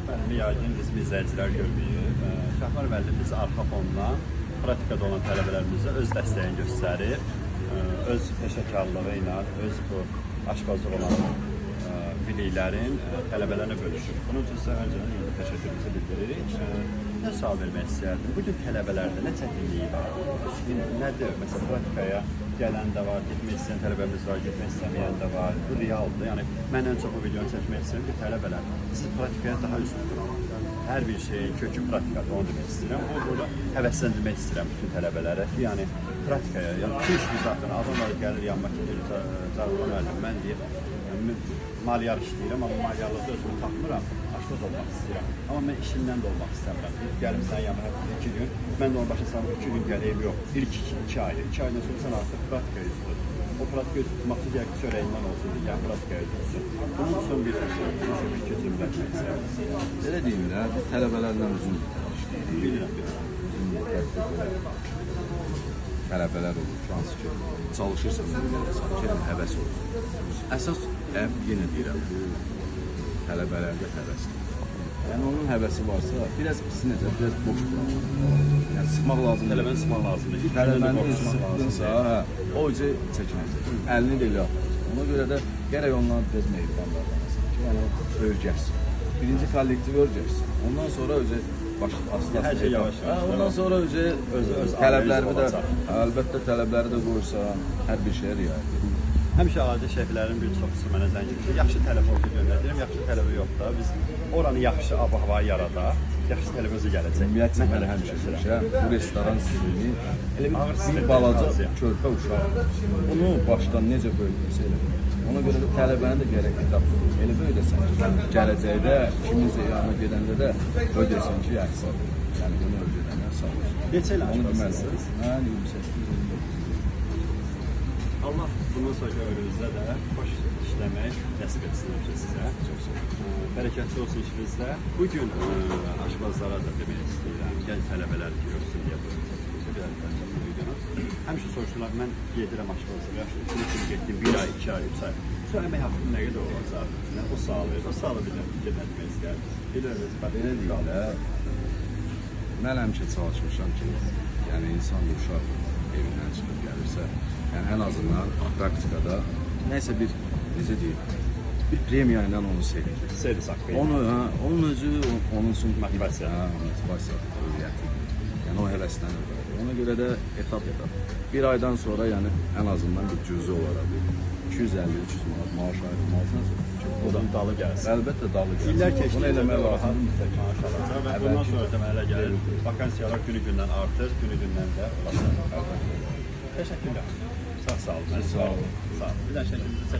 müəllimi yayın bizim izləyicilər görməyib. Şahmar müəllim biz arxa fondan praktikada olan tələbələrimizə öz dəstəyini göstərir. Öz peşəkarlığı ilə, öz bu aşpazlıq olan biliklərin tələbələrlə bölüşür. Bunun üçün sizə öncədən təşəkkürümüzü bildiririk. Nə sual vermək istəyərdim? Bugün tələbələrdə nə çətinliyi var? Nədir? Məsələn, praktikaya gələn də var, getmək istəyən tələbəmiz var, getmək istəməyən də var. Bu realdır. Yəni, mən ən çox bu videonu çəkmək istəyirəm ki, tələbələr, siz praktikaya daha üstün durun. Hər bir şeyin kökü praktikadır, onu demək istəyirəm. Burada həvəsləndirmək istəyirəm bütün tələbələrə ki, yəni praktikaya, yəni bu işin zaten adamlar gəlir yanmaq ki, Cağırlı müəllim, mən deyir, maliyar işləyirəm, amma maliyarlıqda özümü tapmıram, aşpaz olmaq istəyirəm. Amma mən işimdən də olmaq istəmirəm. Gəlim sən yanına həftə 2 gün, mən də onu başa salım 2 gün gələyim yox. İlk 2 aydır. 2 aydan sonra sən artıq praktikaya üst tut. O praktikaya üst tutmaq üçün ki, çörəyindən olsun, yəni praktikaya üst tutsun. Bunun üçün bir iki cümlə etmək istəyirəm. Belə deyim də, biz tələbələrlə uzun işləyirik. Bilirəm. Tələbələr olur, hansı ki, çalışırsan, həvəs olsun. Əsas, yenə deyirəm, bu tələbələrdə həvəsdir. Yəni, onun həvəsi varsa, biraz pisi necə, biraz boş bırakır. Yəni, sıxmaq lazımdır. Tələbəni sıxmaq lazımdır. Tələbəni sıxdınsa, o üzə çəkinəcək. Əlini də elə atır. Ona görə də gərək ondan biraz meyvdan davranasın ki, yəni, öyrəcəksin. Birinci kollektivi öyrəcəksin. Ondan sonra özü asla hər şey yavaş-yavaş. Ondan sonra özü tələblərimi də, əlbəttə tələbləri də qoysan, hər bir şeyə riayət edir. Həmişə adi şeflərin bir çoxusu mənə zəng edir. Yaxşı tələbə oldu göndərirəm, yaxşı tələbə yox da. Biz oranı yaxşı ab-havayı yaradaq, yaxşı tələbə özü gələcək. Ümumiyyətlə, mən həmişə demişəm, bu restoran sistemi bir balaca körpə uşaq. Bunu başdan necə böyüdürsə elə. Ona görə də tələbəni də gərək etap elə böyüdəsən ki, gələcəkdə kiminsə yanına gedəndə də ödəsin ki, əksin. Yəni, bunu ödədəndən sağ olsun. Neçə ilə aşpazsınız? Mən 28-29. Allah bundan sonra ömrünüzdə də xoş işləmək nəsib etsin sizə. Çox sağ olun. Bərəkətli olsun işinizdə. Bugün aşpazlara da demək istəyirəm, gənc tələbələr ki, yoxsun deyə həmişə soruşurlar, mən gedirəm aşpazlığa, yaxşı, üçün getdim, 1 ay, 2 ay, 3 ay. Sonra əmək haqqım nə qədər olacaq? O sağlı bir fikirlənmək istəyərdim. Belə deyil də, mən həmişə çalışmışam ki, yəni insan da uşaq evindən çıxıb gəlirsə, yəni ən azından praktikada nəysə bir, necə deyil, bir premiya ilə onu sevir. Servis haqqı. Onun özü, onun üçün motivasiya. Motivasiya, öyrəti. Yəni o həvəslənir. Ona görə də etap. Bir aydan sonra yəni ən azından bir cüzü olaraq 250-300 manat maaş ayrılmalısınız. Oradan dalı gəlsin. Əlbəttə dalı gəlsin. İllər keçdi. Bunu eləmək lazım. Maaş alacaq və bundan sonra da mənə gəlir. Vakansiyalar günü-gündən artır, günü-gündən də olasın. Təşəkkürlər. Sağ olun. Sağ olun. Sağ olun. Bir daha şəkildə